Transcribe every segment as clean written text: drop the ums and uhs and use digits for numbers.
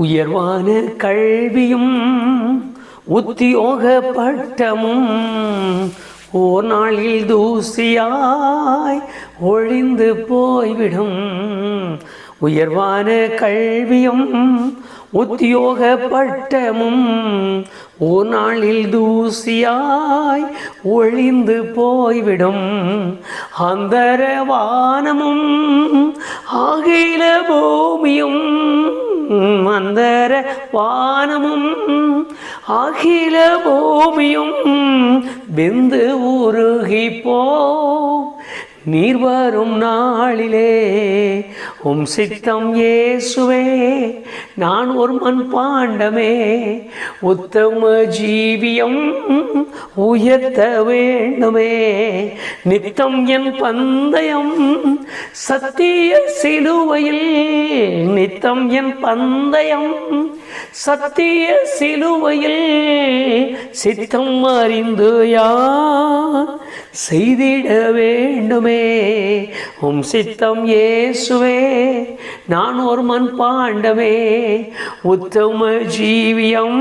உயர்வான கல்வியும் உத்தியோக பட்டமும் ஓர் நாளில் தூசியாய் ஒழிந்து போய்விடும். உயர்வான கல்வியும் உத்தியோக பட்டமும் ஓர் நாளில் தூசியாய் ஒழிந்து போய்விடும். அந்தரவானமும் அகில பூமியும் அந்தர வானமும் அகில பூமியும் வெந்து உருகி போ நீர் வரும் நாளிலே சித்தம் இயேசுவே நான் ஒரு மண் பாண்டமே உத்தம ஜீவியம் உயர்த்த வேண்டுமே. நித்தம் என் பந்தயம் சத்திய சிலுவையில் நித்தம் என் பந்தயம் சத்திய சிலுவையில் சித்தம் அறிந்து யார் செய்திட வேண்டுமே. சித்தம் இயேசுவே நான் ஒரு மண் பாண்டமே உத்தம ஜீவியம்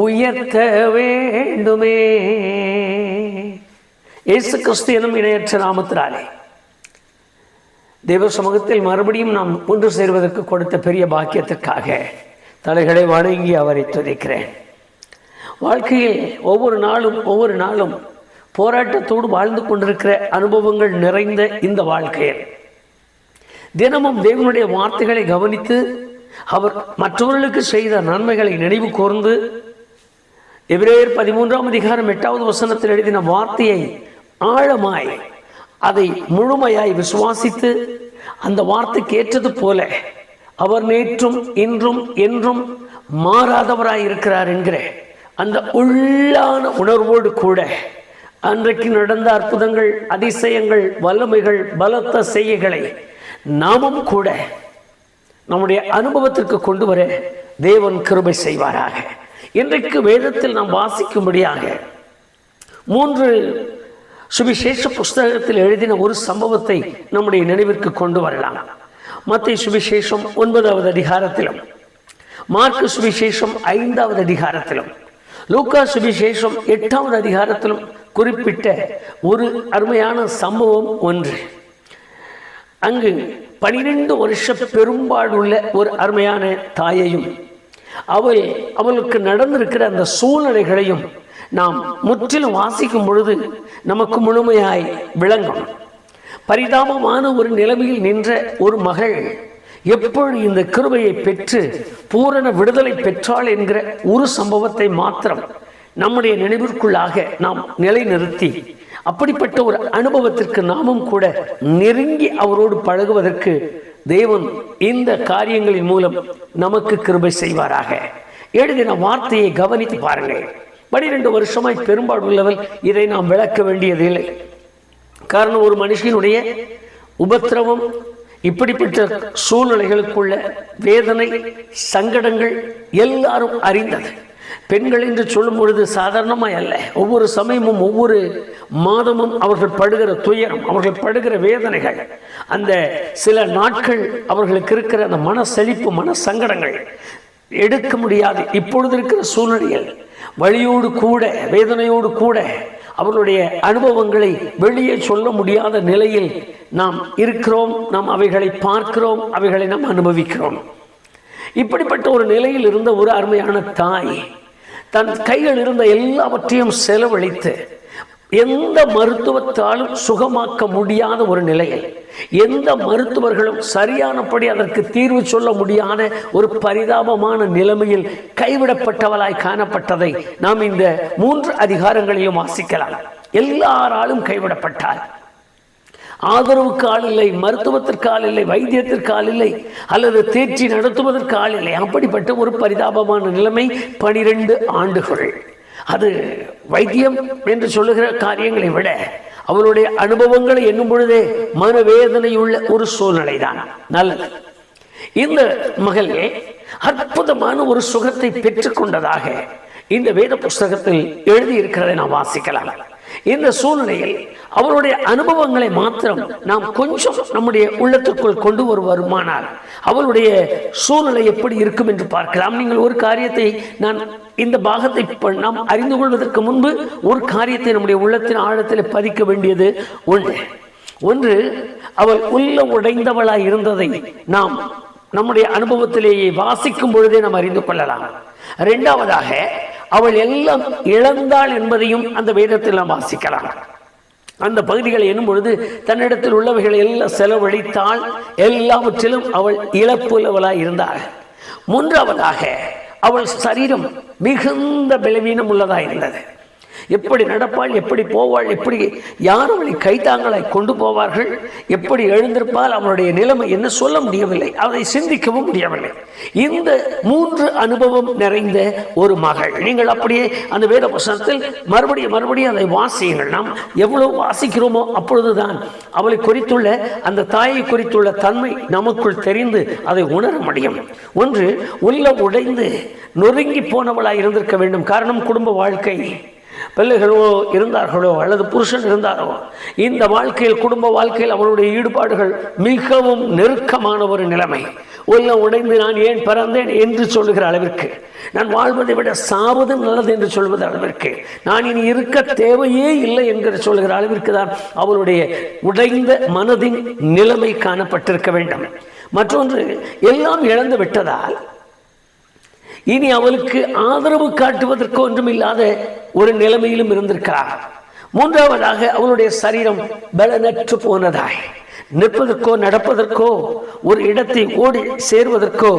உயர்த்த வேண்டுமே. இயேசு கிறிஸ்து எனும் இணையற்ற நாமத்தினாலே தேவ சமூகத்தில் மறுபடியும் நாம் ஒன்று சேர்வதற்கு கொடுத்த பெரிய பாக்கியத்திற்காக தலைகளை வணங்கி அவரை துதிக்கிறேன். வாழ்க்கையில் ஒவ்வொரு நாளும் போராட்டத்தோடு வாழ்ந்து கொண்டிருக்கிற அனுபவங்கள் நிறைந்த இந்த வாழ்க்கையில் தினமும் தேவனுடைய வார்த்தைகளை கவனித்து அவர் மற்றவர்களுக்கு செய்த நன்மைகளை நினைவு கூர்ந்து எபிரேயர் 13:8 எழுதின வார்த்தையை ஆழமாய் அதை முழுமையாய் விசுவாசித்து அந்த வார்த்தைக்கு ஏற்றது போல அவர் நேற்றும் இன்றும் என்றும் மாறாதவராய் இருக்கிறார் என்கிற அந்த உள்ளான உணர்வோடு கூட அன்றைக்கு நடந்த அற்புதங்கள், அதிசயங்கள், வல்லமைகள், பலத்த செய்கைகளை நாமும் கூட நம்முடைய அனுபவத்திற்கு கொண்டு வர தேவன் கிருபை செய்வாராக. இன்றைக்கு வேதத்தில் நாம் வாசிக்கும்படியாக 3 சுவிசேஷ புஸ்தகத்தில் எழுதின ஒரு சம்பவத்தை நம்முடைய நினைவிற்கு கொண்டு வரலாம். மத்தேயு சுவிசேஷம் 9வது அதிகாரத்திலும், மார்க்கு சுவிசேஷம் 5வது அதிகாரத்திலும், லூக்கா சுவிசேஷம் 8வது அதிகாரத்திலும் குறிப்பிட்ட ஒரு அருமையான சம்பவம் ஒன்று. அங்கு 12 வருஷ பெரும்பாடுள்ள ஒரு அருமையான தாயையும் அவளுக்கு நடந்திருக்கிற அந்த சூழ்நிலைகளையும் நாம் முற்றிலும் வாசிக்கும் பொழுது நமக்கு முழுமையாய் விளங்கும். பரிதாபமான ஒரு நிலைமையில் நின்ற ஒரு மகள் எப்பொழுது இந்த கிருபையை பெற்று பூரண விடுதலை பெற்றாள் என்கிற ஒரு சம்பவத்தை மாத்திரம் நம்முடைய நினைவிற்குள்ளாக நாம் நிலைநிறுத்தி அப்படிப்பட்ட ஒரு அனுபவத்திற்கு நாமும் கூட நெருங்கி அவரோடு பழகுவதற்கு தேவன் இந்த காரியங்களின் மூலம் நமக்கு கிருபை செய்வாராக. எழுதின வார்த்தையை கவனித்து பாருங்கள். 12 வருஷமாய் பெரும்பாடு உள்ளவள், இதை நாம் விளக்க வேண்டியதில்லை. காரணம், ஒரு மனுஷனுடைய உபத்திரவம், இப்படிப்பட்ட சூழ்நிலைகளுக்குள்ள வேதனை, சங்கடங்கள் எல்லாரும் அறிந்தது. பெண்கள் என்று சொல்லும் பொழுது சாதாரணமாய் அல்ல. ஒவ்வொரு சமயமும் ஒவ்வொரு மாதமும் அவர்கள் படுகிற துயரம், அவர்கள் படுகிற வேதனைகள், அந்த சில நாட்கள் அவர்களுக்கு இருக்கிற அந்த மன செழிப்பு, மன சங்கடங்கள் எடுக்க முடியாது. இப்பொழுது இருக்கிற சூழ்நிலையில் வழியோடு கூட வேதனையோடு கூட அவர்களுடைய அனுபவங்களை வெளியே சொல்ல முடியாத நிலையில் நாம் இருக்கிறோம். நாம் அவைகளை பார்க்கிறோம், அவைகளை நாம் அனுபவிக்கிறோம். இப்படிப்பட்ட ஒரு நிலையில் இருந்த ஒரு அருமையான தாய் தன் கையில் இருந்த எல்லாவற்றையும் செலவழித்து எந்த மருத்துவத்தாலும் சுகமாக்க முடியாத ஒரு நிலையில், எந்த மருத்துவர்களும் சரியானபடி அதற்கு தீர்வு சொல்ல முடியாத ஒரு பரிதாபமான நிலைமையில் கைவிடப்பட்டவளாய் காணப்பட்டதை நாம் இந்த 3 அதிகாரங்களிலும் வாசிக்கலாம். எல்லாராலும் கைவிடப்பட்டார். ஆதரவுக்கு ஆள் இல்லை, மருத்துவத்திற்கு ஆள் இல்லை, வைத்தியத்திற்கு ஆள் இல்லை, அல்லது தேர்ச்சி நடத்துவதற்கு ஆள் இல்லை. அப்படிப்பட்ட ஒரு பரிதாபமான நிலைமை 12 ஆண்டுகள். அது வைத்தியம் என்று சொல்லுகிற காரியங்களை விட அவளுடைய அனுபவங்களை எண்ணும் பொழுதே மனவேதனையுள்ள ஒரு சூழ்நிலை தான். நல்லது. இந்த மகள் அற்புதமான ஒரு சுகத்தை பெற்றுக்கொண்டதாக இந்த வேத புஸ்தகத்தில் எழுதியிருக்கிறதை நாம் வாசிக்கலாம். இந்த சூழ்நிலையில் அவருடைய அனுபவங்களை மாத்திரம் நாம் கொஞ்சம் நம்முடைய உள்ளத்துக்குள் கொண்டு வருமானால் அவளுடைய சூழ்நிலை எப்படி இருக்கும் என்று பார்க்கலாம். நீங்கள் ஒரு காரியத்தை, நான் இந்த பாகத்தை நாம் அறிந்து கொள்வதற்கு முன்பு ஒரு காரியத்தை நம்முடைய உள்ளத்தின் ஆழத்தில் பதிக்க வேண்டியது ஒன்று, அவள் உள்ள உடைந்தவளாய் இருந்ததை நாம் நம்முடைய அனுபவத்திலேயே வாசிக்கும் பொழுதே நாம் அறிந்து கொள்ளலாம். இரண்டாவதாக, அவள் எல்லாம் இழந்தாள் என்பதையும் அந்த வேதத்தில் நாம் வாசிக்கலாம். அந்த பகுதிகளை எண்ணும் பொழுது தன்னிடத்தில் உள்ளவைகளை எல்லாம் செலவழித்தாள், எல்லாவற்றிலும் அவள் இழப்புள்ளவளாய் இருந்தாள். மூன்றாவதாக, அவள் சரீரம் மிகுந்த பலவீனம் உள்ளதாக இருந்தது. எப்படி நடப்பாள், எப்படி போவாள், எப்படி யார் அவளை கைத்தாங்களாய் கொண்டு போவார்கள், எப்படி எழுந்திருப்பால், அவளுடைய நிலைமை என்ன சொல்ல முடியவில்லை, அதை சிந்திக்கவும் முடியவில்லை. இந்த 3 அனுபவம் நிறைந்த ஒரு மகள். நீங்கள் அப்படியே அந்த வேத வசனத்தில் மறுபடியும் அதை வாசியுங்கள். நாம் எவ்வளவு வாசிக்கிறோமோ அப்பொழுதுதான் அவளை குறித்துள்ள அந்த தாயை குறித்துள்ள தன்மை நமக்குள் தெரிந்து அதை உணர முடியும். ஒன்று, உள்ள உடைந்து நொறுங்கி போனவளாய் இருந்திருக்க வேண்டும். காரணம், குடும்ப வாழ்க்கை, பிள்ளைகளோ இருந்தார்களோ அல்லது புருஷன் இருந்தாரோ, இந்த வாழ்க்கையில், குடும்ப வாழ்க்கையில் அவருடைய ஈடுபாடுகள் மிகவும் நெருக்கமான ஒரு நிலைமை. உள்ள உடைந்து நான் ஏன் பிறந்தேன் என்று சொல்லுகிற அளவிற்கு, நான் வாழ்வதை விட சாவது நல்லது என்று சொல்வது அளவிற்கு, நான் இனி இருக்க தேவையே இல்லை என்கிற சொல்லுகிற அளவிற்கு தான் அவளுடைய உடைந்த மனதின் நிலைமை காணப்பட்டிருக்க வேண்டும். மற்றொன்று, எல்லாம் இழந்து விட்டதால் இனி அவளுக்கு ஆதரவு காட்டுவதற்கு ஒன்றும் இல்லாத ஒரு நிலைமையிலும் இருந்திருக்கிறார். மூன்றாவதாக, அவளுடைய சரீரம் பலனற்று போனதாய், நிற்பதற்கோ நடப்பதற்கோ ஒரு இடத்தை ஓடி சேர்வதற்கோ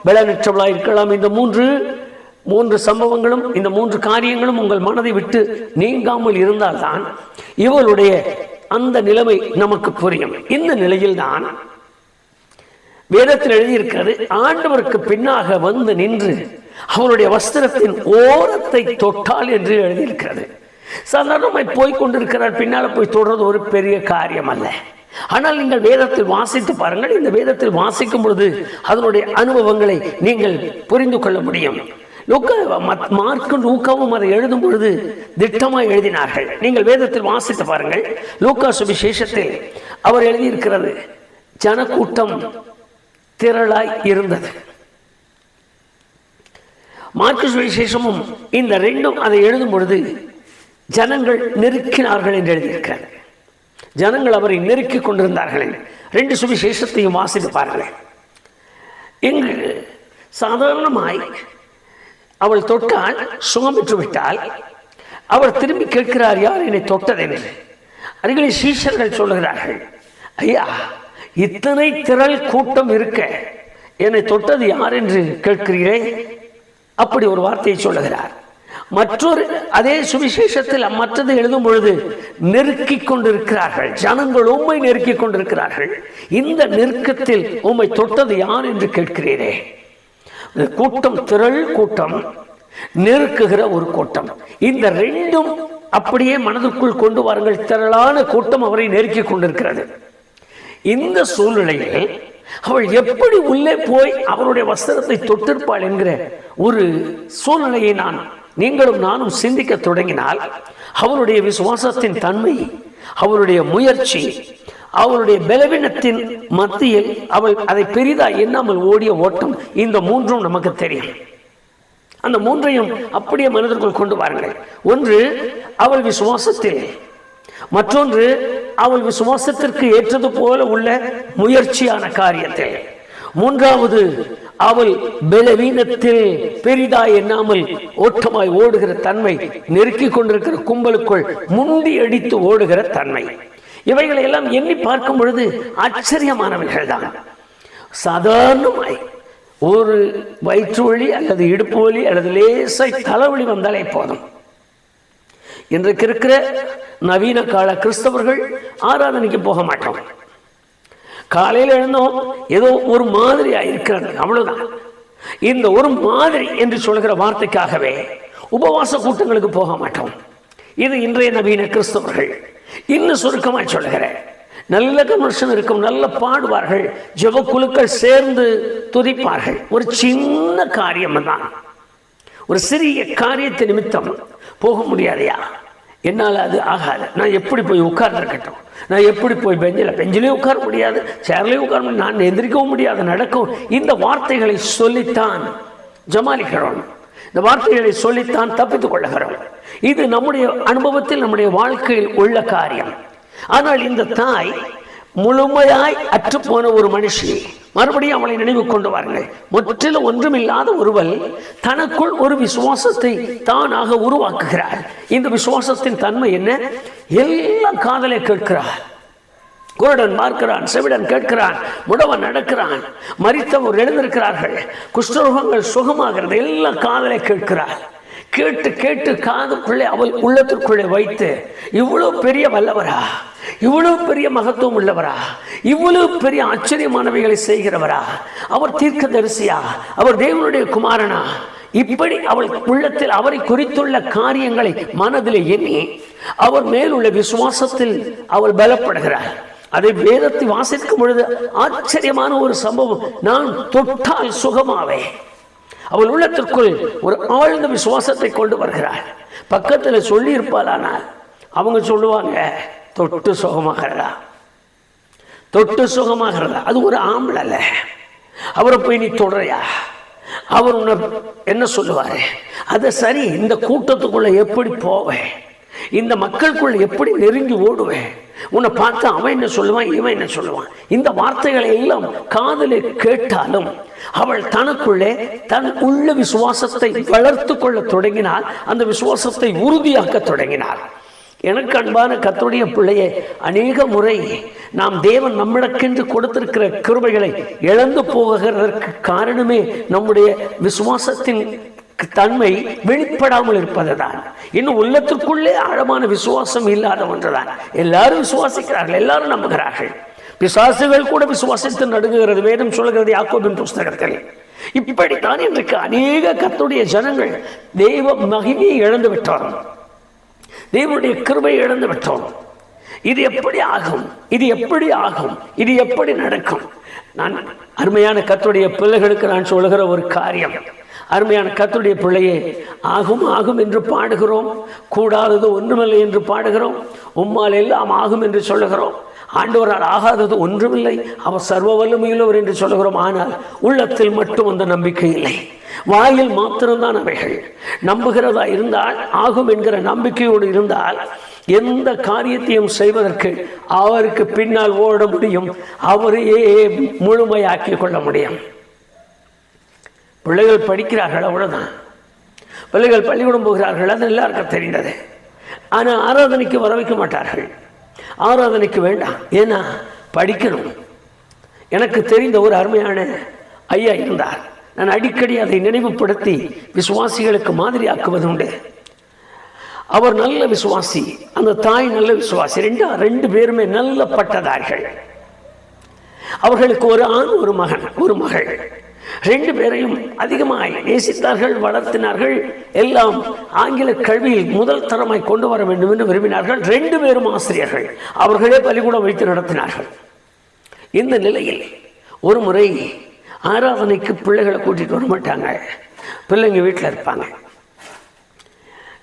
பலனற்றவளாய் இருக்கலாம். இந்த மூன்று சம்பவங்களும், இந்த 3 காரியங்களும் உங்கள் மனதை விட்டு நீங்காமல் இருந்தால்தான் இவளுடைய அந்த நிலைமை நமக்கு புரியும். இந்த நிலையில்தான் வேதத்தில் எழுதியிருக்கிறது, ஆண்டவருக்கு பின்னாக வந்து நின்று அவருடைய வஸ்திரத்தின் ஓரத்தை தொட்டால் என்று எழுதியிருக்கிறது. சாதாரணமாய் போய்கொண்டிருக்கிறார், பின்னால் போய் தொடர்றது ஒரு பெரிய காரியம் அல்ல. ஆனால் நீங்கள் வேதத்தில் வாசித்து பாருங்கள். இந்த வேதத்தில் வாசிக்கும் பொழுது அதனுடைய அனுபவங்களை நீங்கள் புரிந்து கொள்ள முடியும். மார்க்கும் லூக்காவும் அதை எழுதும் பொழுது திட்டமாக எழுதினார்கள். நீங்கள் வேதத்தில் வாசித்து பாருங்கள். லூக்கா சுவிசேஷத்தில் அவர் எழுதியிருக்கிறது, ஜனக்கூட்டம் திரளாய் இருந்தது. மார்க்கு சுவிசேஷமும் இந்த 2ம் அதை எழுதும் பொழுது ஜனங்கள் நெருக்கினார்கள் என்று எழுதியிருக்கிறார். ஜனங்கள் அவரை நெருக்கிக் கொண்டிருந்தார்கள். 2 சுவிசேஷத்தையும் வாசித்து பாருங்கள். இங்கு சாதாரணமாய் அவள் தொட்டால் சுகம் பெற்று விட்டால் அவர் திரும்பி கேட்கிறார், யார் என்னை தொட்டதென்று. அருகில் சீஷர்கள் சொல்லுகிறார்கள், ஐயா, இத்தனை திரள் கூட்டம் இருக்க என்னை தொட்டது யார் என்று கேட்கிறீரே. அப்படி ஒரு வார்த்தையை சொல்லுகிறார். மற்றொரு அதே சுவிசேஷத்தில் மற்றது எழுதும் பொழுது நெருக்கிக் கொண்டிருக்கிறார்கள், ஜனங்கள் உம்மை நெருக்கிக் கொண்டிருக்கிறார்கள், இந்த நெருக்கத்தில் உம்மை தொட்டது யார் என்று கேட்கிறீரே. கூட்டம், திரள் கூட்டம், நெருக்குகிற ஒரு கூட்டம். இந்த 2ம் அப்படியே மனதுக்குள் கொண்டு வாருங்கள். திரளான கூட்டம் அவரை நெருக்கிக் கொண்டிருக்கிறது. இந்த சூழ்நிலையில் அவள் எப்படி உள்ளே போய் அவருடைய வஸ்திரத்தை தொட்டிருப்பாள் என்கிற ஒரு சூழ்நிலையை நீங்களும் நானும் சிந்திக்க தொடங்கினால், அவளுடைய விசுவாசத்தின் தன்மை, அவளுடைய முயற்சி, அவளுடைய பலவீனத்தின் மத்தியில் அவள் அதை பெரிதா எண்ணாமல் ஓடிய ஓட்டம், இந்த 3ம் நமக்கு தெரியும். அந்த 3ஐயும் அப்படியே மனதிற்குள் கொண்டு வாருங்கள். ஒன்று, அவள் விசுவாசத்தில், மற்றொன்று அவள் விசுவாசத்திற்கு ஏற்றது போல உள்ள முயற்சியான காரியத்தில், மூன்றாவது அவள் பலவீனத்தில் பெரிதாய் எண்ணாமல் ஓட்டமாய் ஓடுகிற தன்மை, நெருக்கிக் கொண்டிருக்கிற கும்பலுக்குள் முண்டி அடித்து ஓடுகிற தன்மை. இவைகளை எல்லாம் எண்ணி பார்க்கும் பொழுது ஆச்சரியமானவைகள் தான். சாதாரணமாய் ஒரு வயிற்று வலி அல்லது இடுப்பு வலி அல்லது லேசாய் தலைவலி வந்தாலே போதும். இன்றைக்கு இருக்கிற நவீன கால கிறிஸ்தவர்கள் ஆராதனைக்கு போக மாட்டோம். காலையில் எழுந்தோம், ஏதோ ஒரு மாதிரி இருக்கிறது, அவ்வளவுதான். இந்த ஒரு மாதிரி என்று சொல்கிற வார்த்தைக்காகவே உபவாச கூட்டங்களுக்கு போக மாட்டோம். இது இன்றைய நவீன கிறிஸ்தவர்கள். இன்னும் சுருக்கமாக சொல்லுகிறேன், நல்ல கன்வர்ஷன் இருக்கும், நல்ல பாடுவார்கள், ஜெப குழுக்கள் சேர்ந்து துதிப்பார்கள். ஒரு சின்ன காரியம் தான், ஒரு சிறிய காரியத்தை நிமித்தம் போக முடியாதையா என்னால் அது ஆகாது, நான் எப்படி போய் உட்கார்ந்துருக்கட்டும், நான் எப்படி போய் பெஞ்சிலே உட்கார முடியாது, சேர்லேயும் உட்கார முடியாது, நான் எந்திரிக்கவும் முடியாது, நடக்கவும். இந்த வார்த்தைகளை சொல்லித்தான் ஜமாலிக்கிறோம், இந்த வார்த்தைகளை சொல்லித்தான் தப்பித்துக் கொள்ளுகிறோம். இது நம்முடைய அனுபவத்தில் நம்முடைய வாழ்க்கையில் உள்ள காரியம். ஆனால் இந்த தாய் முழுமையாய் அற்றுப்போன ஒரு மனுஷி, மறுபடியும் அவளை நினைவு கொண்டு வாருங்கள். முற்றிலும் ஒன்றுமில்லாத ஒருவள் தனக்குள் ஒரு விசுவாசத்தை தானாக உருவாக்குகிறாள். இந்த விசுவாசத்தின் தன்மை என்ன? எல்லாம் காதலை கேட்கிறாள். குருடன் பார்க்கிறான், செவிடன் கேட்கிறான், முடவன் நடக்கிறான், மரித்தவர் எழுந்திருக்கிறார்கள், குஷ்டரோகங்கள் சுகமாகிறது, எல்லாம் காதலை கேட்கிறாள். கேட்டு கேட்டு காதுக்குள்ளே அவள் உள்ளத்திற்குள்ளே வைத்து, இவ்வளவு பெரிய வல்லவரா, இவ்வளவு பெரிய மகத்துவம் உள்ளவரா, இவ்வளவு பெரிய ஆச்சரியமானவைகளை செய்கிறவரா, அவர் தீர்க்கதரிசியா, அவர் தேவனுடைய குமாரனா, இப்படி அவள் உள்ளத்தில் அவரை குறித்துள்ள காரியங்களை மனதில் எண்ணி அவர் மேலுள்ள விசுவாசத்தில் அவள் பலப்படுகிறாள். அதை வேதத்தை வாசிக்கும் பொழுது ஆச்சரியமான ஒரு சம்பவம், நான் தொட்டால் சுகமாவே. அவள் உள்ளத்திற்குள் ஒரு ஆழ்ந்த விசுவாசத்தை கொண்டு வருகிறாள். பக்கத்தில் சொல்லி இருப்பாளானால் அவங்க சொல்லுவாங்க, தொட்டு சுகமாகிறதா, தொட்டு சுகமாகிறதா, அது ஒரு ஆம்பளை அல்ல, அவரை போய் நீ தொடரையா, அவர் உன்னை என்ன சொல்லுவாரு, அது சரி, இந்த கூட்டத்துக்குள்ள எப்படி போவேன், இந்த மக்களுக்குள்ள எப்படி நெருங்கி ஓடுவேன், உன்னை பார்த்து அவன் என்ன சொல்லுவான், இவன் என்ன சொல்லுவான், இந்த வார்த்தைகளை எல்லாம் காதலை கேட்டாலும் அவள் தனக்குள்ளே தன் உள்ள விசுவாசத்தை வளர்த்து கொள்ள தொடங்கினாள். அந்த விசுவாசத்தை உறுதியாக்க தொடங்கினாள். எனக்கு அன்பான கர்த்தருடைய பிள்ளையே, அநேக முறை நாம் தேவன் நம்மிடக்கென்று கொடுத்திருக்கிற கிருபைகளை இழந்து போகிறதற்கு காரணமே நம்முடைய விசுவாசத்தின் தன்மை வெளிப்படாமல் இருப்பதுதான். இன்னும் உள்ளத்திற்குள்ளே ஆழமான விசுவாசம் இல்லாத ஒன்றுதான். எல்லாரும் விசுவாசிக்கிறார்கள், எல்லாரும் நம்புகிறார்கள், பிசாசுகள் கூட விசுவாசித்து நடுங்குகிறது. வேதம் சொல்கிறது யாக்கோபின் புஸ்தகத்தில். இப்படித்தான் இன்றைக்கு அநேக கர்த்தருடைய ஜனங்கள் தெய்வ மகிமையை இழந்து விட்டோம், தேவனுடைய கிருபையை இழந்து விட்டோம். இது எப்படி ஆகும், இது எப்படி ஆகும், இது எப்படி நடக்கும்? நான் அருமையான கர்த்தருடைய பிள்ளைகளுக்கு நான் சொல்லுகிற ஒரு காரியம், அருமையான கர்த்தருடைய பிள்ளையே, ஆகும் ஆகும் என்று பாடுகிறோம், கூடாதது ஒன்றுமில்லை என்று பாடுகிறோம், உம்மால் எல்லாம் ஆகும் என்று சொல்லுகிறோம். ஆண்டவரால் ஆகாதது ஒன்றுமில்லை, அவர் சர்வ வல்லமையுள்ளவர் என்று சொல்லுகிறோம். ஆனால் உள்ளத்தில் மட்டும் அந்த நம்பிக்கை இல்லை, வாயில் மாத்திரம்தான் அவைகள். நம்புகிறதா இருந்தால், ஆகும் என்கிற நம்பிக்கையோடு இருந்தால் எந்த காரியத்தையும் செய்வதற்கு அவருக்கு பின்னால் ஓட முடியும், அவரையே முழுமையாக்கி கொள்ள முடியும். பிள்ளைகள் படிக்கிறார்கள், அவ்வளவுதான். பிள்ளைகள் பள்ளிக்கூடம் போகிறார்கள், அது எல்லாருக்கும் தெரிந்தது. ஆனால் ஆராதனைக்கு வர வைக்க மாட்டார்கள். ஆராதனைக்கு வேண்டாம், ஏன்னா படிக்கணும். எனக்கு தெரிந்த ஒரு அருமையான ஐயா இருந்தார். நான் அடிக்கடி அதை நினைவுபடுத்தி விசுவாசிகளுக்கு மாதிரி ஆக்குவது உண்டு. அவர் நல்ல விசுவாசி, அந்த தாய் நல்ல விசுவாசி, ரெண்டு பேருமே நல்ல பட்டதார்கள். அவர்களுக்கு ஒரு ஆண், ஒரு மகன், ஒரு மகள். ரெண்டு பேரையும் அதிகமாய் நேசித்தார்கள், வளர்த்தினார்கள். எல்லாம் ஆங்கில கல்வியில் முதல் தரமாய் கொண்டு வர வேண்டும் என்று விரும்பினார்கள். ரெண்டு பேரும் ஆசிரியர்கள், அவர்களே பள்ளிக்கூடம் வைத்து நடத்தினார்கள். இந்த நிலையில் ஒரு முறை ஆராதனைக்கு பிள்ளைகளை கூட்டிகிட்டு வர மாட்டாங்க, பிள்ளைங்க வீட்டில் இருப்பாங்க.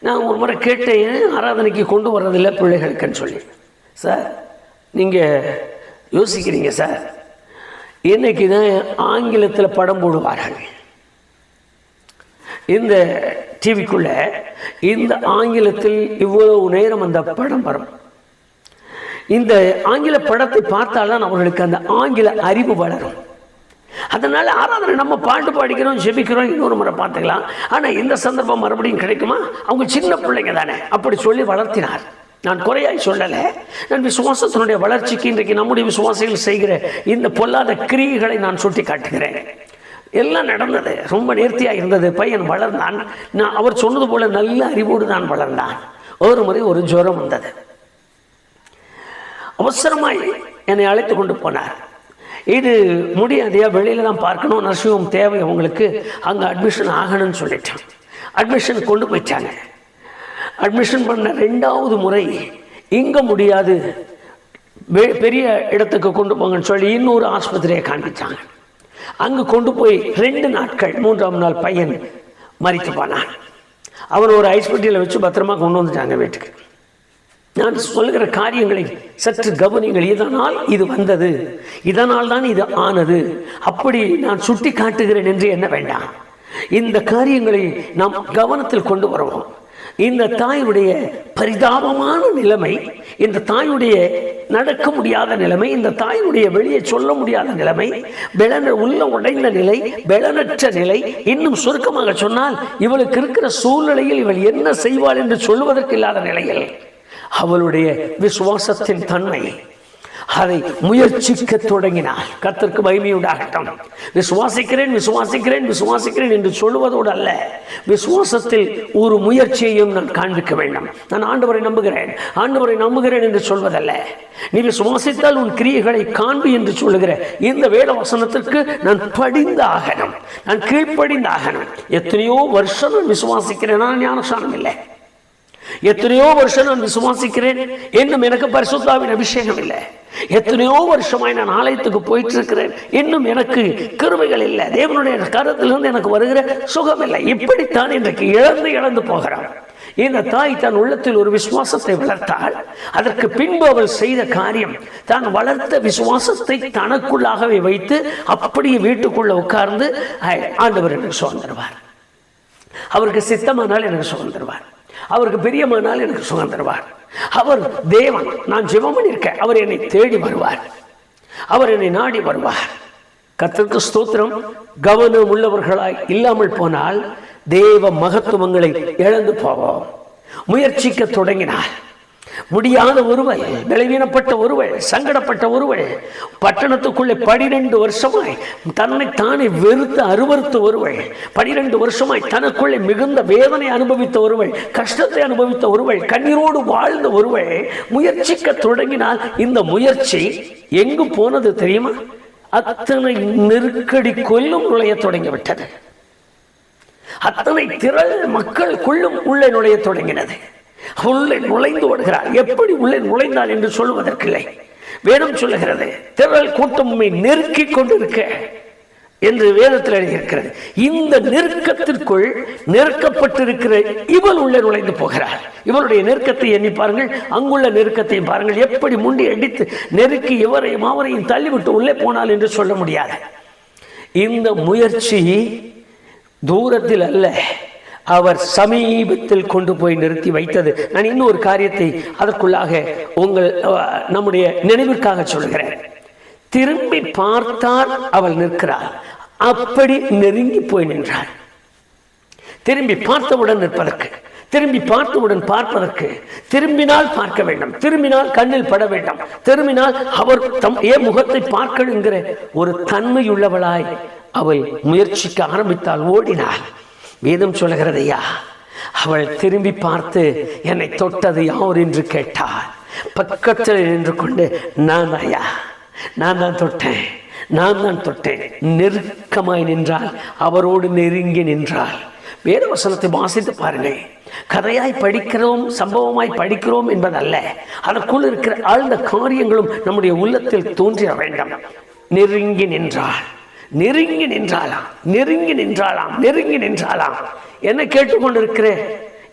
நான் ஒரு முறை கேட்டேன், ஆராதனைக்கு கொண்டு வர்றதில்லை பிள்ளைகளுக்குன்னு சொல்லி. சார், நீங்கள் யோசிக்கிறீங்க சார், இன்னைக்கு தான் ஆங்கிலத்தில் படம் போடுவார்கள். இந்த டிவிக்குள்ள இந்த ஆங்கிலத்தில் இவ்வளவு நேரம் அந்த படம் வரும். இந்த ஆங்கில படத்தை பார்த்தால்தான் அவர்களுக்கு அந்த ஆங்கில அறிவு வளரும். அதனால ஆராதனை நம்ம பாட்டு பாடிக்கிறோம், ஜெபிக்கிறோம், இன்னொரு முறை பார்த்துக்கலாம். ஆனால் இந்த சந்தர்ப்பம் மறுபடியும் கிடைக்குமா? அவங்க சின்ன பிள்ளைங்க தானே, அப்படி சொல்லி வளர்த்தினார். நான் குறையாய் சொல்லலை, நான் விசுவாசத்தினுடைய வளர்ச்சிக்கு இன்றைக்கு நம்முடைய விசுவாசிகள் செய்கிற இந்த பொல்லாத கிரியைகளை நான் சுட்டி காட்டுகிறேன். எல்லாம் நடந்தது, ரொம்ப நேர்த்தியாக இருந்தது. பையன் வளர்ந்தான். நான் அவர் சொன்னது போல நல்ல அறிவோடு தான் வளர்ந்தான். ஒரு முறை ஒரு ஜுரம் வந்தது. அவசரமாய் என்னை அழைத்து கொண்டு போனார். இது முடியாதையா, வெளியில தான் பார்க்கணும், நர்சிங் தேவை உங்களுக்கு, அங்கே அட்மிஷன் ஆகணும்னு சொல்லிட்டான். அட்மிஷன் கொண்டு போயிட்டாங்க. அட்மிஷன் பண்ண 2வது முறை இங்கே முடியாது, பெரிய இடத்துக்கு கொண்டு போங்கன்னு சொல்லி இன்னொரு ஆஸ்பத்திரியை காண்பிச்சாங்க. அங்கே கொண்டு போய் 2 நாட்கள், 3ஆம் நாள் பையன் மரித்து போனான். அவன் ஒரு ஹாஸ்பிட்டலில் வச்சு பத்திரமா கொண்டு வந்துட்டாங்க வீட்டுக்கு. நான் சொல்லுகிற காரியங்களை சற்று கவனிங்கள். இதனால் இது வந்தது, இதனால் தான் இது ஆனது, அப்படி நான் சுட்டி காட்டுகிறேன் என்று என்ன வேண்டாம். இந்த காரியங்களை நாம் கவனத்தில் கொண்டு வருவோம். இந்த தாயுடைய பரிதாபமான நிலைமை, இந்த தாயுடைய நடக்க முடியாத நிலைமை, இந்த தாயினுடைய வெளியே சொல்ல முடியாத நிலைமை, உள்ள உடைந்த நிலை, பெலனற்ற நிலை, இன்னும் சுருக்கமாக சொன்னால் இவளுக்கு இருக்கிற சூழ்நிலையில் இவள் என்ன செய்வாள் என்று சொல்வதற்கு இல்லாத நிலையில் அவளுடைய விசுவாசத்தின் தன்மை, அதை முயற்சிக்க தொடங்கினாள். கர்த்தருக்கு மகிமை உண்டாகட்டும். விசுவாசிக்கிறேன் விசுவாசிக்கிறேன் விசுவாசிக்கிறேன் என்று சொல்லுவதோடு அல்ல, விசுவாசத்தில் ஒரு முயற்சியையும் நான் காண்பிக்க வேண்டும். நான் ஆண்டவரை நம்புகிறேன் ஆண்டவரை நம்புகிறேன் என்று சொல்வதல்ல, நீ விசுவாசித்தால் உன் கிரியைகளை காண்பி என்று சொல்லுகிற இந்த வேத வசனத்திற்கு நான் படிந்த ஆகணும், நான் கீழ்ப்படிந்த ஆகணும். எத்தனையோ வருஷம் நான் விசுவாசிக்கிறேன், நான் ஞானஸ்நானம் இல்லை. எத்தனையோ வருஷம் நான் விசுவாசிக்கிறேன், இன்னும் எனக்கு பரிசுத்தாவின் அபிஷேகம் இல்லை. எத்தனையோ வருஷமாய் நான் ஆலயத்துக்கு போயிட்டு இருக்கிறேன், இன்னும் எனக்கு கிருபைகள் இல்லை. தேவனுடைய கரத்திலிருந்து எனக்கு வருகிற சுகம் இல்லை. இப்படித்தான் இன்றைக்கு இழந்து போகிறான். இந்த தாய் தன் உள்ளத்தில் ஒரு விசுவாசத்தை வளர்த்தாள். அதற்கு பின்பு அவள் செய்த காரியம், தான் வளர்த்த விசுவாசத்தை தனக்குள்ளாகவே வைத்து அப்படியே வீட்டுக்குள்ள உட்கார்ந்து, ஆண்டவர் எனக்கு சுகம் தருவார், அவருக்கு சித்தமானால் எனக்கு சுகம் தருவார், அவருக்கு பிரியமானால் எனக்கு சுகம் தருவார், அவர் தேவன், நான் ஜெபம் பண்ணியிருக்கேன், அவர் என்னை தேடி வருவார், அவர் என்னை நாடி வருவார். கர்த்தருக்கு ஸ்தோத்திரம். கவனம் உள்ளவர்களாய் இல்லாமல் போனால் தேவ மகத்துவங்களை இழந்து போவோம். முயற்சிக்க தொடங்கினார். முடியாத ஒருவள், பலவீனப்பட்ட ஒருவள், சங்கடப்பட்ட ஒருவள், பட்டணத்துக்குள்ளே 12 வருஷமாய் தன்னை தானே வெறுத்து அருவறுத்த ஒருவள், 12 வருஷமாய் தனக்குள்ளே மிகுந்த வேதனை அனுபவித்த ஒருவள், கஷ்டத்தை அனுபவித்த ஒருவள், கண்ணீரோடு வாழ்ந்த ஒருவள் முயற்சிக்க தொடங்கினால் இந்த முயற்சி எங்கு போனது தெரியுமா? அத்தனை நெருக்கடி கொல்லும் நுழைய தொடங்கிவிட்டது. அத்தனை திரள் மக்களுக்குள்ளும் உள்ளே நுழைய தொடங்கினது. உள்ளே நுழைந்து ஓடுகிறார். எப்படி உள்ளே நுழைந்தால் என்று சொல்லுவதற்கில்லை. வேதம் சொல்லுகிறது, திரள் கூட்டமே நெருக்கி கொண்டிருக்க என்று வேதத்தில் எழுதியிருக்கிறது. இந்த நெருக்கத்திற்குள் நெருக்கப்பட்டிருக்கிற இவள் உள்ளே நுழைந்து போகிறார். இவளுடைய நெருக்கத்தை எண்ணி பாருங்கள், அங்குள்ள நெருக்கத்தையும் பாருங்கள். எப்படி முண்டி அடித்து நெருக்கி இவரையும் அவரையும் தள்ளிவிட்டு உள்ளே போனால் என்று சொல்ல முடியாது. இந்த முயற்சி தூரத்தில் அல்ல, அவர் சமீபத்தில் கொண்டு போய் நிறுத்தி வைத்தது. நான் இன்னும் ஒரு காரியத்தை அதற்குள்ளாக நம்முடைய நினைவிற்காக சொல்கிறேன். திரும்பி பார்த்தால் அவள் நிற்கிறாள், அப்படி நெருங்கி போய் நின்றாள். திரும்பி பார்த்தவுடன் நிற்பதற்கு, திரும்பி பார்த்தவுடன் பார்ப்பதற்கு, திரும்பினால் பார்க்க வேண்டும், திரும்பினால் கண்ணில் பட வேண்டும், திரும்பினால் அவர் ஏன் முகத்தை பார்க்கணுங்கிற ஒரு தன்மையுள்ளவளாய் அவள் முயற்சிக்க ஆரம்பித்தால் ஓடினாள். வேதம் சொல்லுகிறது, ஐயா அவள் திரும்பி பார்த்து என்னை தொட்டது யார் என்று கேட்டாள். பக்கத்தில் நின்று கொண்டு, நான் ஐயா நான் தான் தொட்டேன், நான் தான் தொட்டேன். நெருக்கமாய் நின்றால், அவரோடு நெருங்கி நின்றாள். வேத வசனத்தை வாசித்து பாருங்கள். கதையாய் படிக்கிறோம், சம்பவமாய் படிக்கிறோம் என்பதல்ல, அதற்குள் இருக்கிற ஆழ்ந்த காரியங்களும் நம்முடைய உள்ளத்தில் தோன்றிட வேண்டும். நெருங்கி நின்றாள், நெருங்கி நின்றாளாம், நெருங்கி நின்றாளாம், நெருங்கி நின்றாளாம். என்ன கேட்டுக்கொண்டிருக்கிறேன்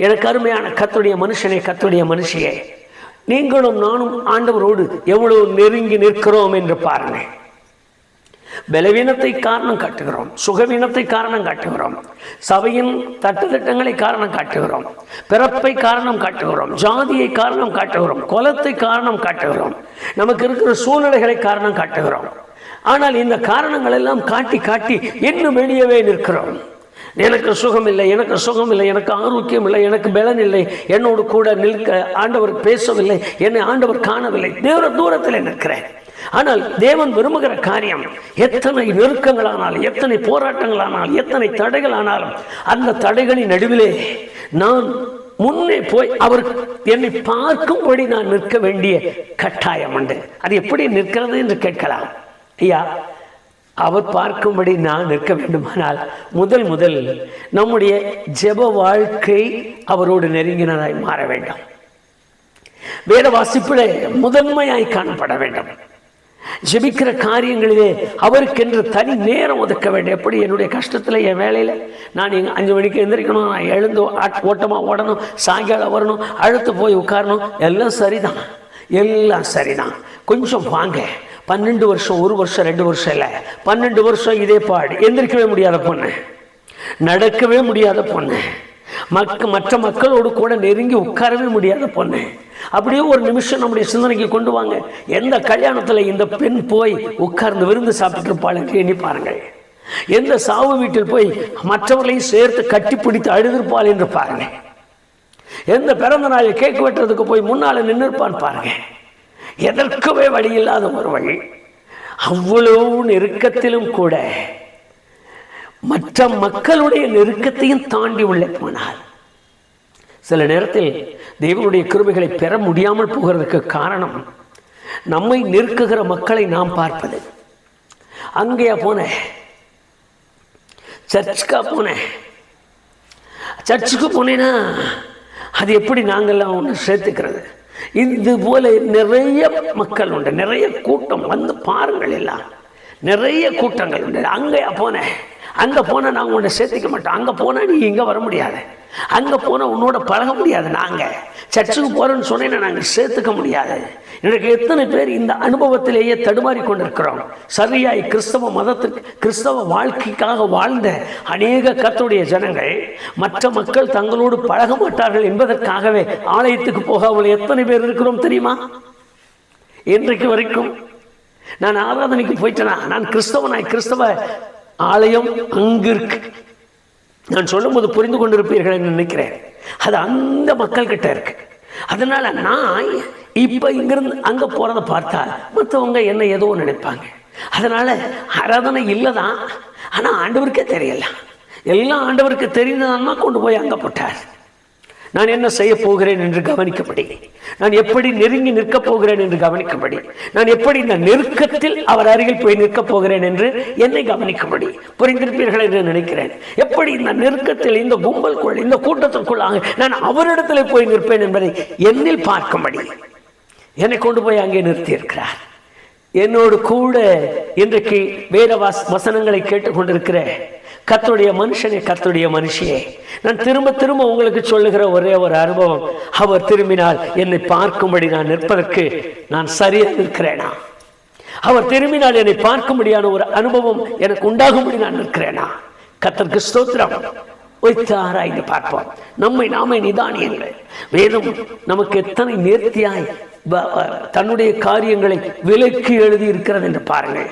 எனக்கு அருமையான கர்த்தருடைய மனுஷனே, கர்த்தருடைய மனுஷியே, நீங்களும் நானும் ஆண்டவரோடு எவ்வளவு நெருங்கி நிற்கிறோம் என்று பாருங்கள். பலவீனத்தை காரணம் காட்டுகிறோம், சுகவீனத்தை காரணம் காட்டுகிறோம், சபையின் தட்டுத்திட்டங்களை காரணம் காட்டுகிறோம், பிறப்பை காரணம் காட்டுகிறோம், ஜாதியை காரணம் காட்டுகிறோம், குலத்தை காரணம் காட்டுகிறோம், நமக்கு இருக்கிற சூழ்நிலைகளை காரணம் காட்டுகிறோம். ஆனால் இந்த காரணங்கள் எல்லாம் காட்டி காட்டி இன்னும் வெளியவே நிற்கிறோம். எனக்கு சுகம் இல்லை, எனக்கு சுகம் இல்லை, எனக்கு ஆரோக்கியம் இல்லை, எனக்கு பலன் இல்லை, என்னோடு கூட நிற்க ஆண்டவர் பேசவில்லை, என்னை ஆண்டவர் காணவில்லை, தூரத்தில் நிற்கிறேன். ஆனால் தேவன் விரும்புகிற காரியம், எத்தனை நெருக்கங்களானாலும், எத்தனை போராட்டங்களானாலும், எத்தனை தடைகளானாலும், அந்த தடைகளின் நடுவிலே நான் முன்னே போய் அவர் என்னை பார்க்கும்படி நான் நிற்க வேண்டிய கட்டாயம் உண்டு. அது எப்படி நிற்கிறது என்று கேட்கலாம். ஐயா, அவர் பார்க்கும்படி நான் நிற்க வேண்டுமானால் முதல் நம்முடைய ஜெப வாழ்க்கை அவரோடு நெருங்கினதாய் மாற வேண்டும். வேத வாசிப்பிலே முதன்மையாய் காணப்பட வேண்டும். ஜெபிக்கிற காரியங்களிலே அவருக்கென்று தனி நேரம் ஒதுக்க வேண்டும். எப்படி என்னுடைய கஷ்டத்தில் என் வேலையில் நான் 5 மணிக்கு எந்திரிக்கணும், நான் எழுந்து ஓட்டமாக ஓடணும், சாயங்காலம் வரணும், அழுத்து போய் உட்காரணும், எல்லாம் சரிதான், எல்லாம் சரிதான். கொஞ்சம் வாங்க, 12 வருஷம், 1 வருஷம் 2 வருஷம் இல்லை, 12 வருஷம் இதே பாடு. எந்திரிக்கவே முடியாத பொண்ணு, நடக்கவே முடியாத பொண்ணு, மற்ற மக்களோடு கூட நெருங்கி உட்காரவே முடியாத பொண்ணு. அப்படியே ஒரு நிமிஷம் நம்முடைய சிந்தனைக்கு கொண்டு வாங்க. எந்த கல்யாணத்தில் இந்த பெண் போய் உட்கார்ந்து விருந்து சாப்பிட்டு இருப்பாள் என்று எண்ணி பாருங்கள். எந்த சாவு வீட்டில் போய் மற்றவர்களையும் சேர்த்து கட்டி பிடித்து அழுதிருப்பாள் என்று பாருங்க. எந்த பிறந்த நாளில் கேக் வெட்டுறதுக்கு போய் முன்னால நின்றுப்பான் பாருங்க. எதற்குமே வழி இல்லாத ஒருவள் அவ்வளவு நெருக்கத்திலும் கூட மற்ற மக்களுடைய நெருக்கத்தையும் தாண்டி உள்ளே போனார். சில நேரத்தில் தேவனுடைய கிருபைகளை பெற முடியாமல் போகிறதுக்கு காரணம் நம்மை நெருக்குகிற மக்களை நாம் பார்ப்பது. அங்கேயா போனேன், சர்ச்சுக்கு போனேன்னா அது எப்படி நாங்கள்லாம் ஒன்று சேர்த்துக்கிறது? இது போல நிறைய மக்கள் உண்டு, நிறைய கூட்டம் வந்து பாருங்கள், எல்லாம் நிறைய கூட்டங்கள் உண்டு. அங்கேயா போனேன், அங்கே போனால் நாங்கள் உன்னை சேர்த்துக்க மாட்டோம், அங்கே போனால் நீ இங்கே வர முடியாது, அங்கே போனால் உன்னோட பழக முடியாது, நாங்கள் சர்ச்சுக்கு போகிறோன்னு சொன்னேன்னா நாங்கள் சேர்த்துக்க முடியாது. எனக்கு எத்தனை பேர் இந்த அனுபவத்திலேயே தடுமாறி கொண்டிருக்கிறோம். சரியாய் கிறிஸ்தவ வாழ்க்கைக்காக வாழ்ந்த அநேக கர்த்தருடைய ஜனங்கள் மற்ற மக்கள் தங்களோடு பழக மாட்டார்கள் என்பதற்காகவே ஆலயத்துக்கு போகாமல் எத்தனை பேர் இருக்கிறோம் தெரியுமா? இன்றைக்கு வரைக்கும் நான் ஆராதனைக்கு போயிட்டேனா, நான் கிறிஸ்தவ ஆலயம் அங்கு இருக்கு. நான் சொல்லும் போது புரிந்து கொண்டிருப்பீர்கள் என்று நினைக்கிறேன். அது அந்த மக்கள் கிட்ட இருக்கு. அதனால நான் இப்ப இங்கிருந்து அங்க போறதை பார்த்தா மற்றவங்க என்ன ஏதோ நினைப்பாங்க. அதனால ஆராதனை இல்லைதான், ஆனா ஆண்டவருக்கே தெரியல. எல்லாம் ஆண்டவருக்கு தெரிந்ததான்னா கொண்டு போய் அங்க போட்டார். நான் என்ன செய்ய போகிறேன் என்று கவனிக்கப்படி, நான் எப்படி நெருங்கி நிற்கப் போகிறேன் என்று கவனிக்கப்படி, நான் எப்படி இந்த நெருக்கத்தில் அவர் அருகில் போய் நிற்கப் போகிறேன் என்று என்னை கவனிக்கப்படி. புரிந்திருப்பீர்கள் என்று நினைக்கிறேன். எப்படி இந்த நெருக்கத்தில், இந்த கும்பலுக்குள், இந்த கூட்டத்திற்குள்ளாக நான் அவரிடத்தில் போய் நிற்பேன் என்பதை என்னில் பார்க்கும்படி என்னை கொண்டு போய் அங்கே நிறுத்தி இருக்கிறார். என்னோடு கூட இன்றைக்கு வேத வசனங்களை கேட்டுக்கொண்டிருக்கிற கர்த்தருடைய மனுஷனே, கர்த்தருடைய மனுஷியே, நான் திரும்ப திரும்ப உங்களுக்கு சொல்லுகிற ஒரே ஒரு அனுபவம், அவர் திரும்பினால் என்னை பார்க்கும்படி நான் நிற்பதற்கு நான் சரியாக நிற்கிறேனா? அவர் திரும்பினால் என்னை பார்க்கும்படியான ஒரு அனுபவம் எனக்கு உண்டாகும்படி நான் நிற்கிறேனா? கர்த்தருக்கு ஸ்தோத்திரம். வைத்து ஆராய்ந்து பார்ப்போம், நம்மை நாமே நிதானியங்கள். வேதம் நமக்கு எத்தனை நேர்த்தியாய் தன்னுடைய காரியங்களை விலக்கி எழுதி இருக்கிறது என்று பாருங்கள்.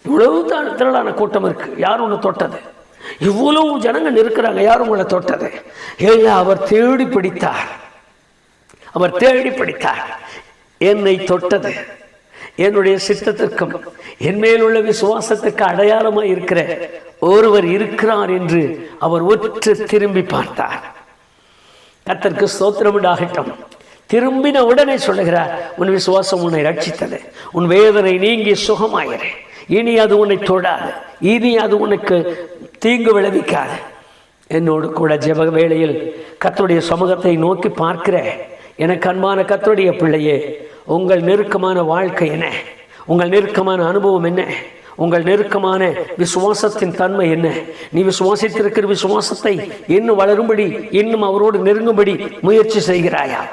இவ்வளவு தான் திரளான கூட்டம் இருக்கு, யாரும் ஒன்று தொட்டது? இவ்வளவு ஜனங்கள் இருக்கிறாங்க, யாரும் உங்களை தொட்டது? எல்லாம் அவர் தேடி பிடித்தார், அவர் தேடி பிடித்தார். என்னை தொட்டது என்னுடைய சித்தத்திற்கும் என் மேலுள்ள விசுவாசத்துக்கு அடையாளமாக இருக்கிற ஒருவர் இருக்கிறார் என்று அவர் ஒற்று திரும்பி பார்த்தார். கர்த்தருக்கு ஸ்தோத்திரம் உண்டாகட்டும். திரும்பின உடனே சொல்லுகிறார், உன் விசுவாசம் உன்னை ரட்சித்தது, உன் வேதனை நீங்கி சுகமாயிரு, இனி அது உன்னை தொடாது, இனி அது உனக்கு தீங்கு விளைவிக்காது. என்னோடு கூட ஜெப வேளையில் கர்த்தருடைய சமூகத்தை நோக்கி பார்க்கிற எனக்கு அன்பான கர்த்தருடைய பிள்ளையே, உங்கள் நெருக்கமான வாழ்க்கை என்ன? உங்கள் நெருக்கமான அனுபவம் என்ன? உங்கள் நெருக்கமான விசுவாசத்தின் தன்மை என்ன? நீ விசுவாசித்திருக்கிற விசுவாசத்தை இன்னும் வளரும்படி, இன்னும் அவரோடு நெருங்கும்படி முயற்சி செய்கிறாயா?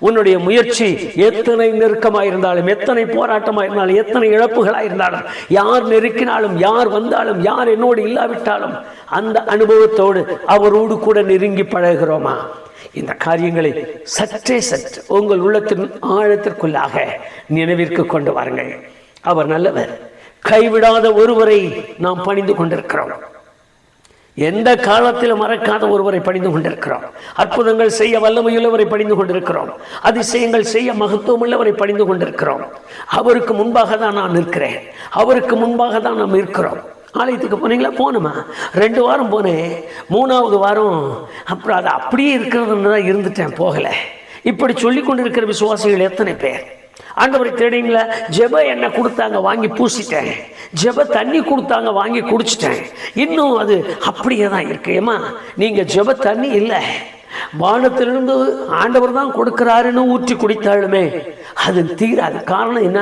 உன்னுடைய முயற்சி எத்தனை நெருக்கமாயிருந்தாலும், எத்தனை போராட்டமாயிருந்தாலும், எத்தனை இழப்புகளாயிருந்தாலும், யார் நெருக்கினாலும், யார் வந்தாலும், யார் என்னோடு இல்லாவிட்டாலும் அந்த அனுபவத்தோடு அவரோடு கூட நெருங்கி பழகிறோமா? இந்த காரியங்களை சற்றே உங்கள் உள்ளத்தின் ஆழத்திற்குள்ளாக நினைவிற்கு கொண்டு வாருங்கள். அவர் நல்லவர். கைவிடாத ஒருவரை நாம் பணிந்து கொண்டிருக்கிறோம். எந்த காலத்திலும் மறக்காத ஒருவரை பணிந்து கொண்டிருக்கிறோம். அற்புதங்கள் செய்ய வல்லமையுள்ளவரை பணிந்து கொண்டிருக்கிறோம். அதிசயங்கள் செய்ய மகத்துவம் உள்ளவரை பணிந்து கொண்டிருக்கிறோம். அவருக்கு முன்பாக தான் நான் நிற்கிறேன், அவருக்கு முன்பாக தான் நாம் இருக்கிறோம். ஆலயத்துக்கு போனீங்களா? போனோமா? 2 வாரம் போனேன், 3வது வாரம் அப்புறம் அது அப்படியே இருக்கிறதுன்னு தான் இருந்துட்டேன், போகலை. இப்படி சொல்லி கொண்டிருக்கிற விசுவாசிகள் எத்தனை பேர்? ஆண்டவரை தேடிங்களா? ஜெப எண்ணெய் கொடுத்தாங்க, வாங்கி பூசிட்டேன். ஜெப தண்ணி கொடுத்தாங்க, வாங்கி குடிச்சிட்டேன். இன்னும் அது அப்படியே தான் இருக்கு. ஏமா, நீங்கள் ஜெப தண்ணி இல்லை, வானத்திலிருந்து ஆண்டவர் தான் கொடுக்கிறாருன்னு ஊற்றி குடித்தாலுமே அது தீராது. காரணம் என்ன?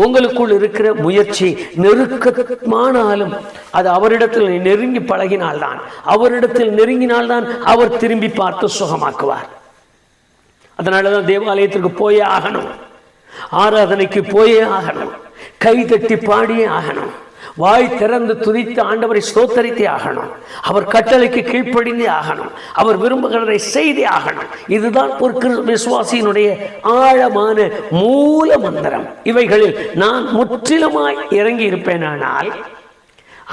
உங்களுக்குள் இருக்கிற முயற்சி நெருக்கமானாலும் அது அவரிடத்தில் நெருங்கி பழகினால்தான், அவரிடத்தில் நெருங்கினால்தான் அவர் திரும்பி பார்த்து சுகமாக்குவார். அதனாலதான் தேவாலயத்திற்கு போயே ஆகணும், ஆராதனைக்கு போயே ஆகணும், கை தட்டி பாடியே ஆகணும், வாய் திறந்து துதித்து ஆண்டவரை ஸ்தோத்தரித்தே ஆகணும், அவர் கட்டளைக்கு கீழ்ப்படிந்தே ஆகணும், அவர் விரும்புகிறதை செய்தே ஆகணும். இதுதான் ஒரு விசுவாசியினுடைய ஆழமான மூல மந்திரம். இவைகளில் நான் முற்றிலுமாய் இறங்கி இருப்பேனானால்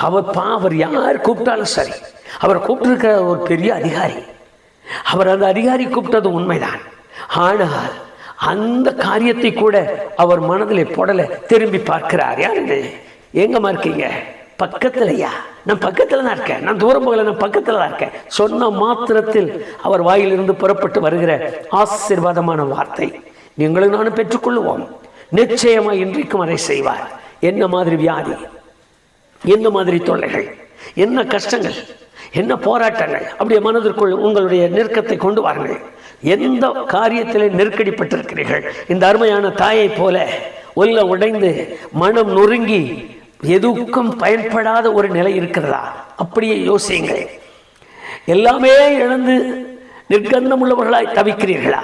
அவர் யார் கூப்பிட்டாலும் சரி, அவர் கூப்பிட்டிருக்கிற ஒரு பெரிய அதிகாரி, அவர் அந்த அதிகாரி கூப்பிட்டது உண்மைதான். ஆனால் அந்த காரியத்தை கூட அவர் மனதில் போடல, திரும்பி பார்க்கிறார். யாரு? எங்கம்மா இருக்கீங்க? பக்கத்துலையா? நான் பக்கத்துல தான் இருக்கேன், நான் தூரம் போகல, நான் பக்கத்துல தான் இருக்கேன். சொன்ன மாத்திரத்தில் அவர் வாயிலிருந்து புறப்பட்டு வருகிற ஆசீர்வாதமான வார்த்தை நீங்களும் நானும் பெற்றுக்கொள்ளுவோம். நிச்சயமா இன்றைக்கும் அதை செய்வார். என்ன மாதிரி வியாதி, என்ன மாதிரி தொல்லைகள், என்ன கஷ்டங்கள், என்ன போராட்டங்கள், அப்படியே மனதிற்குள் உங்களுடைய நெருக்கத்தை கொண்டு வாருங்கள். எந்த காரியத்திலே நெருக்கடிப்பட்டிருக்கிறீர்கள், இந்த அருமையான தாயை போல உள்ள உடைந்து மனம் நொறுங்கி எதுக்கும் பயன்படாத ஒரு நிலை இருக்கிறதா? அப்படியே யோசியுங்கள். எல்லாமே இழந்து நிர்கந்தம் உள்ளவர்களாய் தவிக்கிறீர்களா?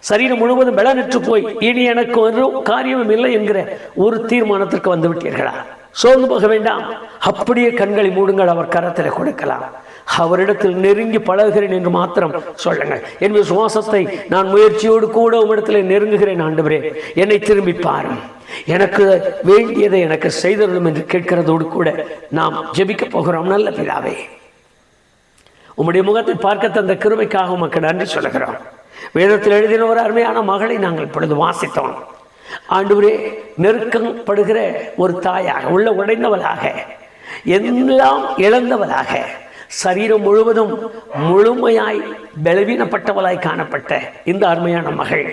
சரீரம் முழுவதும் பலனற்று போய் இனி எனக்கு ஒரு காரியமும் இல்லை என்கிற ஒரு தீர்மானத்திற்கு வந்து விட்டீர்களா? சோர்ந்து போக வேண்டாம், அப்படியே கண்களை மூடுங்கள், அவர் கரத்தில் கொடுக்கலாம். அவரிடத்தில் நெருங்கி பழகுகிறேன் என்று மாத்திரம் சொல்லுங்கள். என் விசுவாசத்தை நான் முயற்சியோடு கூட உம்மிடத்தில் நெருங்குகிறேன். ஆண்டவரே, என்னை திரும்பி பாரும், எனக்கு வேண்டியதை எனக்கு செய்தருளும் என்று கேட்கிறதோடு கூட நாம் ஜெபிக்க போகிறோம். நல்ல பிதாவே, உம்முடைய முகத்தை பார்க்க தந்த கிருபைக்காக உமக்கு நன்றி சொல்லுகிறோம். வேதத்தில் எழுதின ஒரு அருமையான மகளை நாங்கள் இப்பொழுது வாசித்தோம். ஆண்டவரே, நெருக்கப்படுகிற ஒரு தாயாக, உள்ள உடைந்தவளாக, எல்லாம் இழந்தவளாக, சரீரம் முழுவதும் முழுமையாய் பலவீனப்பட்டவளாய் காணப்பட்ட இந்த அருமையான மகள்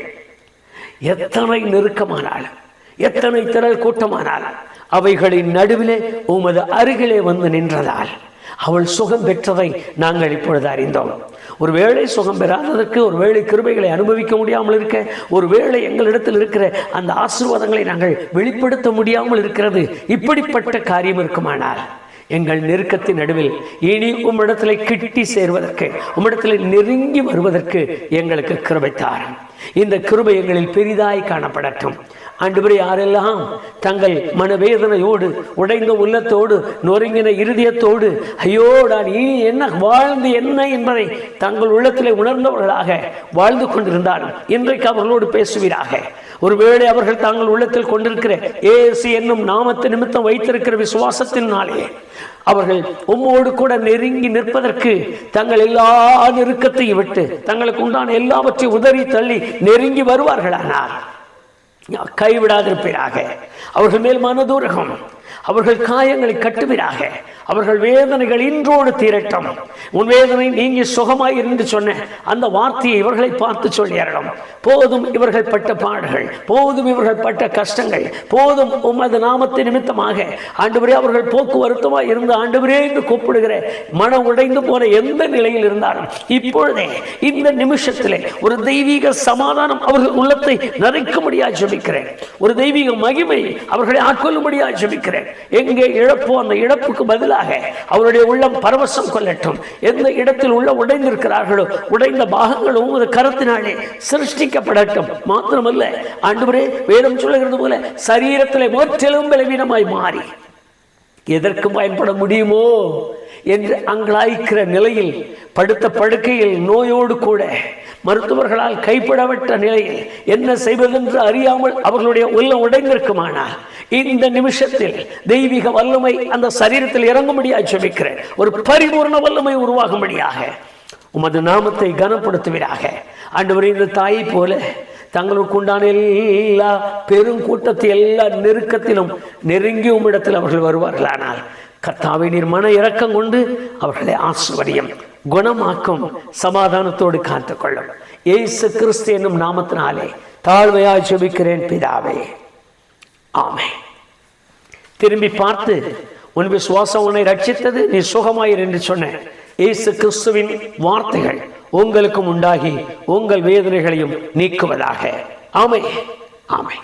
எத்தனை நெருக்கமானால், எத்தனை திரள் கூட்டமானால் அவைகளின் நடுவிலே உமது அருகிலே வந்து நின்றதால் அவள் சுகம் பெற்றதை நாங்கள் இப்பொழுது அறிந்தோம். ஒருவேளை சுகம் பெறாததற்கு, ஒருவேளை கிருபைகளை அனுபவிக்க முடியாமல் இருக்க, ஒருவேளை எங்களிடத்தில் இருக்கிற அந்த ஆசீர்வாதங்களை நாங்கள் வெளிப்படுத்த முடியாமல் இருக்கிறது, இப்படிப்பட்ட காரியம் இருக்குமானால் எங்கள் நெருக்கத்தின் நடுவில் இனி உம்மிடத்தில் கிட்டி சேர்வதற்கு, உம்மிடத்தில் நெருங்கி வருவதற்கு எங்களுக்கு கிருபை தாரும். இந்த கிருபை எங்களில் பெரிதாய் காணப்படட்டும். ஆண்டவரே, யாரெல்லாம் தங்கள் மனவேதனையோடு, உடைந்த உள்ளத்தோடு, நொறுங்கின இருதயத்தோடு, ஐயோ நான் இனி என்ன வாழ்ந்து என்ன என்பதை தங்கள் உள்ளத்திலே உணர்ந்தவர்களாக வாழ்ந்து கொண்டிருந்தாலும் இன்றைக்கு அவர்களோடு பேசுவீராக. ஒருவேளை அவர்கள் தாங்கள் உள்ளத்தில் கொண்டிருக்கிற இயேசு என்னும் நாமத்தை நிமித்தம் வைத்திருக்கிற விசுவாசத்தினாலே அவர்கள் உம்மோடு கூட நெருங்கி நிற்பதற்கு தங்கள் எல்லா நெருக்கத்தையும் விட்டு தங்களுக்கு உண்டான எல்லாவற்றையும் உதறி தள்ளி நெருங்கி வருவார்களானால் கைவிடாதிருப்பீராக. அவர்கள் மேல் மனதுருகம், அவர்கள் காயங்களை கட்டுவீராக. அவர்கள் வேதனைகள் இன்றோடு தீரட்டும். உன் வேதனை நீங்கி சுகமாய் இருந்து சொன்ன அந்த வார்த்தையை இவர்களை பார்த்து சொல்லிடணும். போதும் இவர்கள் பட்ட பாடுகள், போதும் இவர்கள் பட்ட கஷ்டங்கள், போதும் உமது நாமத்தை நிமித்தமாக ஆண்டவரே அவர்கள் போக்குவரத்துமாய் இருந்து ஆண்டவரே என்று கூப்பிடுகிற மனம் உடைந்து போன எந்த நிலையில் இருந்தாலும் இப்பொழுதே இந்த நிமிஷத்திலே ஒரு தெய்வீக சமாதானம் அவர்கள் உள்ளத்தை நிறைக்கும்படியாக ஜெபிக்கிறேன். ஒரு தெய்வீக மகிமை அவர்களை ஆட்கொள்ளும்படியாக ஜெபிக்கிறேன். எங்கே இழப்போ அந்த இழப்புக்கு பதிலாக அவருடைய உள்ளம் பரவசம் கொள்ளட்டும். எந்த இடத்தில் உள்ள உடைந்திருக்கிறார்களோ உடைந்த பாகங்களும் ஒரு கரத்தினாலே சிருஷ்டிக்கப்படட்டும். மாத்திரமல்ல ஆண்டவரே, வேதம் சொல்லுகிறது போல சரீரத்திலே முற்றிலும் பலவீனமாய் மாறி எதற்கும் பயன்பட முடியுமோ என்று அங்கலாய்க்கிற நிலையில், படுத்த படுக்கையில் நோயோடு கூட மருத்துவர்களால் கைப்படப்பட்ட நிலையில் என்ன செய்வதென்று அறியாமல் அவர்களுடைய உள்ளம் உடைந்திருக்குமானால் இந்த நிமிஷத்தில் தெய்வீக வல்லமை அந்த சரீரத்தில் இறங்கும்படியாக ஜெபிக்கிறேன். ஒரு பரிபூர்ண வல்லமை உருவாகும்படியாக உமது நாமத்தை கனப்படுத்துவீராக. ஆண்டவரே, இந்த தாயை போல தங்களுக்கு உண்டான எல்லா பெருங்கூட்டத்தை எல்லா நெருக்கத்திலும் நெருங்கி உம்மிடத்தில் அவர்கள் வருவார்களானால் கர்த்தாவே, நீர் மன இரக்கம் கொண்டு அவர்களை ஆசீர்வதியும், குணமாக்கும், சமாதானத்தோடு காத்துக்கொள்ளும். இயேசு கிறிஸ்து என்னும் நாமத்தினாலே தாழ்மையாய் ஜெபிக்கிறேன் பிதாவே, ஆமென். திரும்பி பார்த்து உன் விசுவாசம் உன்னை ரட்சித்தது, நீ சுகமாயிரு என்று சொன்ன இயேசு கிறிஸ்துவின் வார்த்தைகள் உங்களுக்கும் உண்டாகி உங்கள் வேதனைகளையும் நீக்குவதாக. ஆமென், ஆமென்.